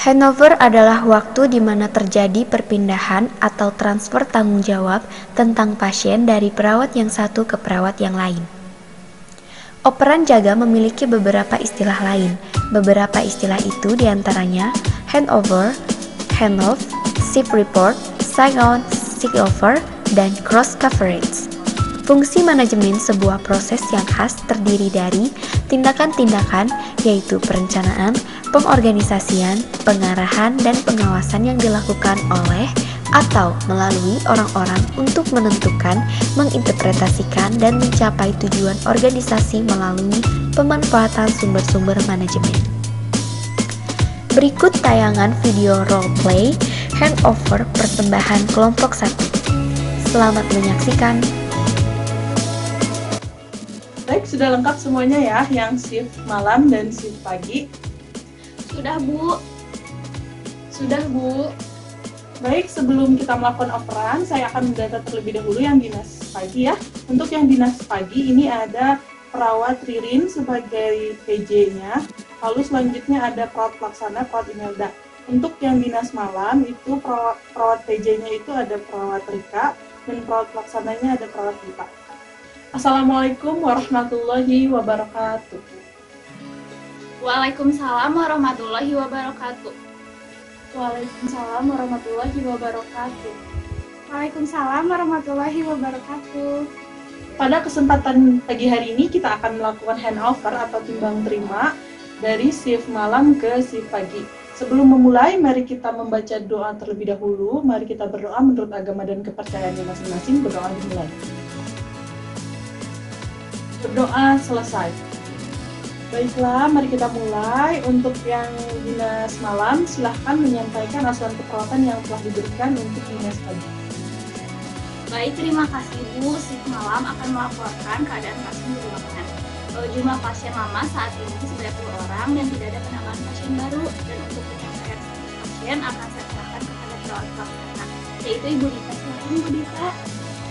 Handover adalah waktu di mana terjadi perpindahan atau transfer tanggung jawab tentang pasien dari perawat yang satu ke perawat yang lain. Operan jaga memiliki beberapa istilah lain. Beberapa istilah itu diantaranya handover, handoff, shift report, sign on, sign over, dan cross coverage. Fungsi manajemen sebuah proses yang khas terdiri dari tindakan-tindakan, yaitu perencanaan, pengorganisasian, pengarahan, dan pengawasan yang dilakukan oleh atau melalui orang-orang untuk menentukan, menginterpretasikan, dan mencapai tujuan organisasi melalui pemanfaatan sumber-sumber manajemen. Berikut tayangan video role-play handover persembahan kelompok 1. Selamat menyaksikan. Baik, sudah lengkap semuanya ya, yang shift malam dan shift pagi. Sudah, Bu. Sudah, Bu. Baik, sebelum kita melakukan operan, saya akan mendata terlebih dahulu yang dinas pagi ya. Untuk yang dinas pagi, ini ada perawat Ririn sebagai PJ-nya, lalu selanjutnya ada perawat pelaksana, perawat Imelda. Untuk yang dinas malam, itu perawat PJ-nya itu ada perawat Rika, dan perawat pelaksananya ada perawat Dita. Assalamualaikum warahmatullahi wabarakatuh. Waalaikumsalam warahmatullahi wabarakatuh. Waalaikumsalam warahmatullahi wabarakatuh. Waalaikumsalam warahmatullahi wabarakatuh. Pada kesempatan pagi hari ini kita akan melakukan handover atau timbang terima dari shift malam ke shift pagi. Sebelum memulai, mari kita membaca doa terlebih dahulu. Mari kita berdoa menurut agama dan kepercayaannya masing-masing. Berdoa dimulai. Berdoa selesai. Baiklah, mari kita mulai. Untuk yang dinas malam, silahkan menyampaikan asuhan keperawatan yang telah diberikan untuk dinas pagi. Baik, terima kasih Bu. Shift malam akan melaporkan keadaan pasien di ruangan. Jumlah pasien lama saat ini 90 orang dan tidak ada penambahan pasien baru. Dan untuk penyampaian status pasien akan saya serahkan kepada perawat pelaksana, yaitu Ibu Dita. Silakan Bu Dita.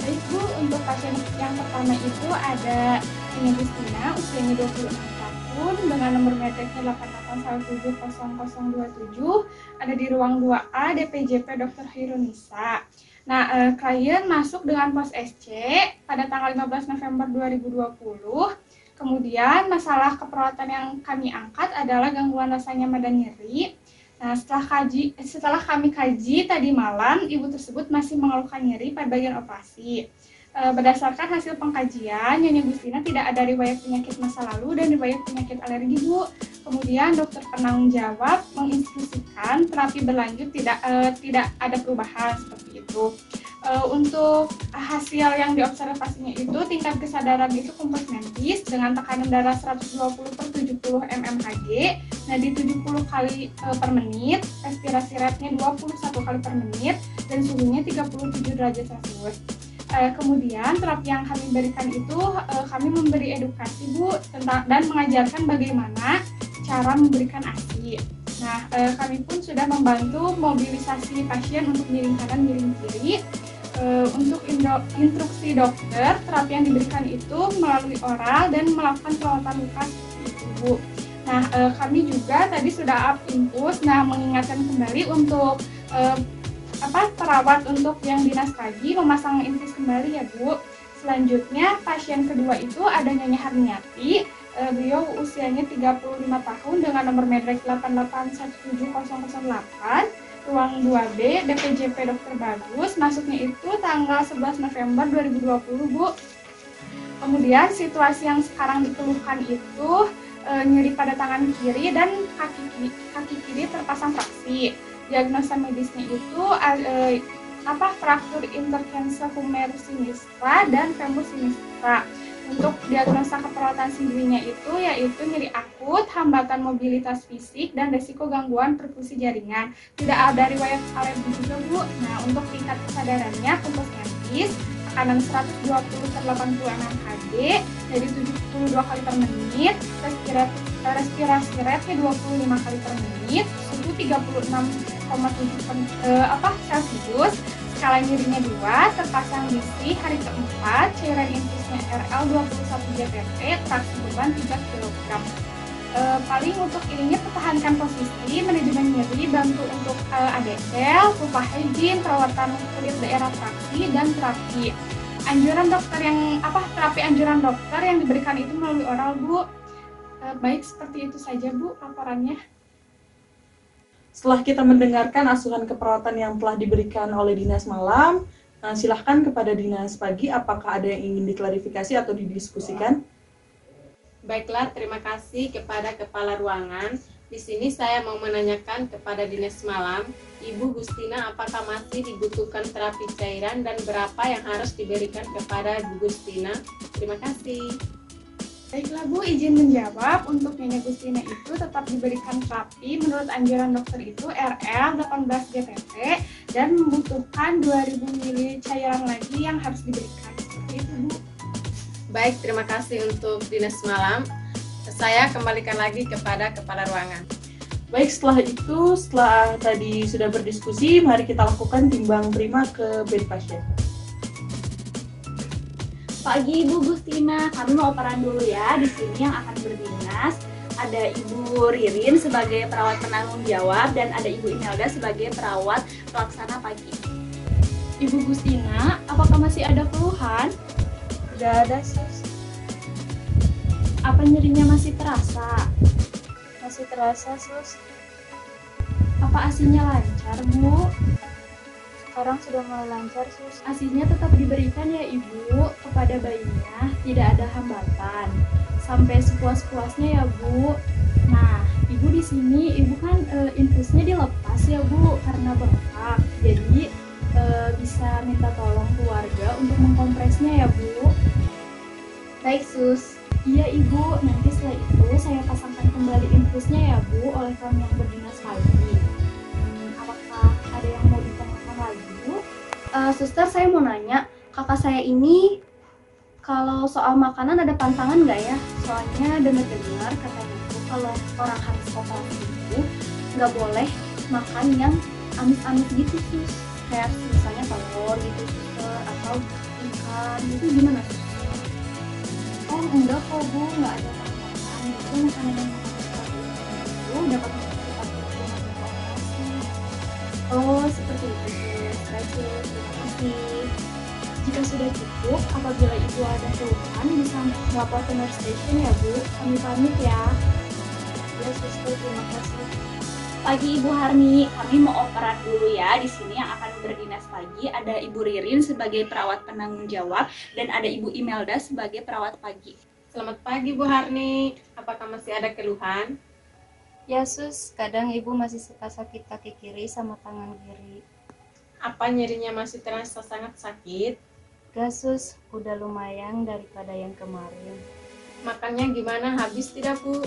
Baik Bu, untuk pasien yang pertama itu ada Nyonya Gustina, usianya 26 tahun, dengan nomor mediknya 88170027, ada di ruang 2A DPJP Dr. Hirunisa. Nah, klien masuk dengan pos SC pada tanggal 15 November 2020. Kemudian masalah keperawatan yang kami angkat adalah gangguan rasa nyaman dan nyeri. Nah, setelah kami kaji tadi malam, ibu tersebut masih mengeluhkan nyeri pada bagian operasi. Berdasarkan hasil pengkajian, Nyonya Gustina tidak ada riwayat penyakit masa lalu dan riwayat penyakit alergi, Bu. Kemudian dokter penanggung jawab menginstruksikan terapi berlanjut, tidak ada perubahan seperti itu. Untuk hasil yang diobservasinya itu tingkat kesadaran itu kompos mentis dengan tekanan darah 120/70 mmHg, nah di 70 kali per menit, respirasi rate-nya 21 kali per menit, dan suhunya 37 derajat Celcius. Kemudian terapi yang kami berikan itu kami memberi edukasi Bu dan mengajarkan bagaimana cara memberikan ASI. Nah, kami pun sudah membantu mobilisasi pasien untuk miring kanan, miring kiri. Untuk instruksi dokter, terapi yang diberikan itu melalui oral dan melakukan perawatan luka seperti itu, Bu. Nah, kami juga tadi sudah up infus, mengingatkan kembali untuk perawat untuk yang dinas pagi memasang infus kembali ya Bu. Selanjutnya pasien kedua itu ada Nyonya Harniati. Beliau usianya 35 tahun dengan nomor medrek 88170008, ruang 2B DPJP Dr. Bagus. Masuknya itu tanggal 11 November 2020 Bu. Kemudian situasi yang sekarang dikeluhkan itu nyeri pada tangan kiri dan kaki kiri terpasang fraksi. Diagnosa medisnya itu fraktur intercostal humerus sinistra dan femur sinistra. Untuk diagnosa keperawatan sendirinya itu yaitu nyeri akut, hambatan mobilitas fisik, dan resiko gangguan perfusi jaringan. Tidak ada riwayat alergi juga Bu. Nah, untuk tingkat kesadarannya kompos mentis, tekanan 120/80 mmHg dari 72 kali per menit, respirasi rate-nya 25 kali per menit, suhu 36,7 Celcius, skala nyerinya 2, terpasang bisi hari keempat, cairan infusnya RL 21 GPP, traksi beban 3 kg. Paling untuk ininya pertahankan posisi, manajemen nyeri, bantu untuk ADL, lupa hygiene, perawatan kulit daerah traksi, dan terapi. Terapi anjuran dokter yang diberikan itu melalui oral, Bu. Baik, seperti itu saja, Bu, laporannya. Setelah kita mendengarkan asuhan keperawatan yang telah diberikan oleh Dinas Malam, silahkan kepada Dinas Pagi, apakah ada yang ingin diklarifikasi atau didiskusikan? Baiklah, terima kasih kepada Kepala Ruangan. Di sini saya mau menanyakan kepada Dinas Malam, Ibu Gustina, apakah masih dibutuhkan terapi cairan dan berapa yang harus diberikan kepada Bu Gustina? Terima kasih. Baiklah, Bu, izin menjawab. Untuk Nyonya Gustina itu tetap diberikan terapi menurut anjuran dokter itu RL 18 GPP dan membutuhkan 2000 ml cairan lagi yang harus diberikan. Seperti itu, Bu. Baik, terima kasih untuk Dinas Malam. Saya kembalikan lagi kepada Kepala Ruangan. Baik, setelah tadi sudah berdiskusi, mari kita lakukan timbang terima ke bed pasien. Pagi Ibu Gustina, kami mau operan dulu ya. Di sini yang akan berdinas ada Ibu Ririn sebagai perawat penanggung jawab dan ada Ibu Imelda sebagai perawat pelaksana pagi. Ibu Gustina, apakah masih ada keluhan? Udah ada, Sus. Apa nyerinya masih terasa? Masih terasa, Sus. Apa ASI-nya lancar, Bu? Sekarang sudah mulai lancar, Sus. ASI-nya tetap diberikan ya Ibu kepada bayinya, tidak ada hambatan. Sampai sepuas-puasnya ya Bu. Nah, Ibu di sini, Ibu kan infusnya dilepas ya Bu karena bengkak. Jadi bisa minta tolong keluarga untuk mengkompresnya ya Bu. Baik, Sus. Iya Ibu, nanti setelah itu saya pasangkan kembali infusnya ya Bu oleh kami yang berdinas pagi. Apakah ada yang mau ditanyakan lagi Bu? Suster, saya mau nanya, kakak saya ini kalau soal makanan ada pantangan nggak ya? Soalnya dengar-dengar katanya itu kalau orang habis operasi itu nggak boleh makan yang amis-amis gitu sus. Kayak misalnya telur gitu suster, atau ikan gitu, gimana sus? Oh enggak kok Bu, nggak ada pantangan. Itu makanan yang seperti itu dapat mempercepat perkembangan operasi. Oh seperti itu sus. Baik sus, terima kasih. Jika sudah cukup, apabila Ibu ada keluhan bisa melapor ke nurse station ya Bu. Kami pamit ya. Ya, Suster, terima kasih. Pagi Ibu Harni, kami mau operan dulu ya. Di sini yang akan berdinas pagi ada Ibu Ririn sebagai perawat penanggung jawab dan ada Ibu Imelda sebagai perawat pagi. Selamat pagi Bu Harni, apakah masih ada keluhan? Ya, Sus, kadang Ibu masih suka sakit kaki kiri sama tangan kiri. Apa nyerinya masih terasa sangat sakit? Gak, Sus, udah lumayan daripada yang kemarin. Makannya gimana, habis tidak Bu?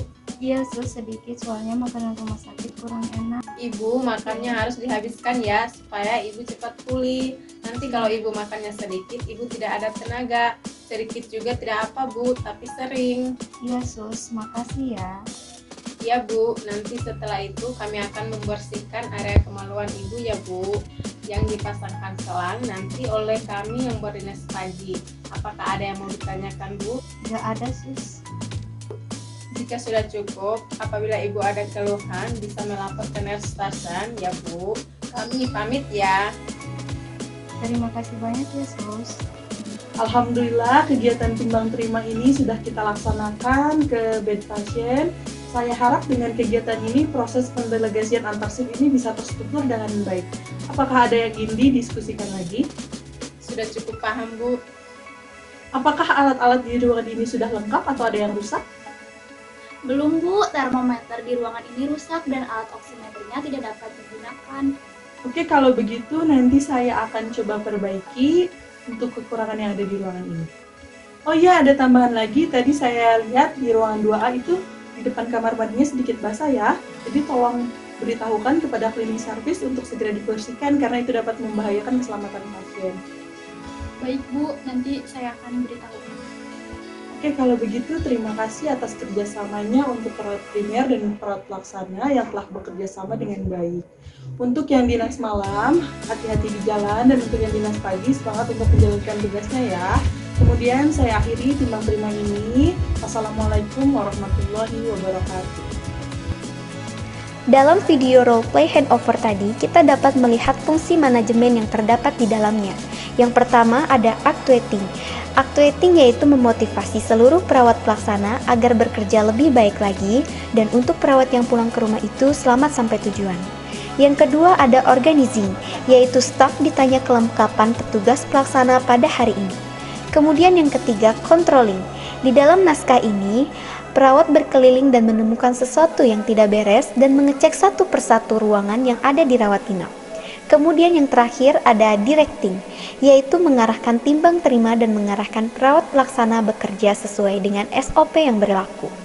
Iya, Sus, sedikit soalnya makanan rumah sakit kurang enak. Ibu makannya harus dihabiskan ya, supaya Ibu cepat pulih. Nanti kalau Ibu makannya sedikit, Ibu tidak ada tenaga. Sedikit juga tidak apa Bu, tapi sering. Iya, Sus, makasih ya. Ya Bu, nanti setelah itu kami akan membersihkan area kemaluan Ibu ya Bu. Yang dipasangkan selang nanti oleh kami yang berdinas pagi. Apakah ada yang mau ditanyakan Bu? Gak ada, Sus. Jika sudah cukup, apabila Ibu ada keluhan bisa melapor ke nurse station ya Bu. Kami pamit ya. Terima kasih banyak ya, Sus. Alhamdulillah kegiatan timbang terima ini sudah kita laksanakan ke bed pasien. Saya harap dengan kegiatan ini proses pendelegasian antar shift ini bisa terstruktur dengan baik. Apakah ada yang ingin didiskusikan lagi? Sudah cukup paham Bu. Apakah alat-alat di ruangan ini sudah lengkap atau ada yang rusak? Belum Bu, termometer di ruangan ini rusak dan alat oximeternya tidak dapat digunakan. Oke, kalau begitu nanti saya akan coba perbaiki untuk kekurangan yang ada di ruangan ini. Oh iya, ada tambahan lagi. Tadi saya lihat di ruangan 2A itu di depan kamar mandinya sedikit basah ya. Jadi tolong beritahukan kepada cleaning service untuk segera dibersihkan karena itu dapat membahayakan keselamatan pasien. Baik Bu, nanti saya akan beritahukan. Oke, kalau begitu terima kasih atas kerjasamanya untuk perawat primer dan perawat pelaksana yang telah bekerja sama dengan baik. Untuk yang dinas malam, hati-hati di jalan, dan untuk yang dinas pagi, semangat untuk menjalankan tugasnya ya. Kemudian saya akhiri timbang terima ini. Wassalamualaikum warahmatullahi wabarakatuh. Dalam video role play handover tadi, kita dapat melihat fungsi manajemen yang terdapat di dalamnya. Yang pertama ada actuating. Actuating yaitu memotivasi seluruh perawat pelaksana agar bekerja lebih baik lagi dan untuk perawat yang pulang ke rumah itu selamat sampai tujuan. Yang kedua ada organizing, yaitu staf ditanya kelengkapan petugas pelaksana pada hari ini. Kemudian yang ketiga controlling. Di dalam naskah ini, perawat berkeliling dan menemukan sesuatu yang tidak beres dan mengecek satu persatu ruangan yang ada di rawat inap. Kemudian yang terakhir ada directing, yaitu mengarahkan timbang terima dan mengarahkan perawat pelaksana bekerja sesuai dengan SOP yang berlaku.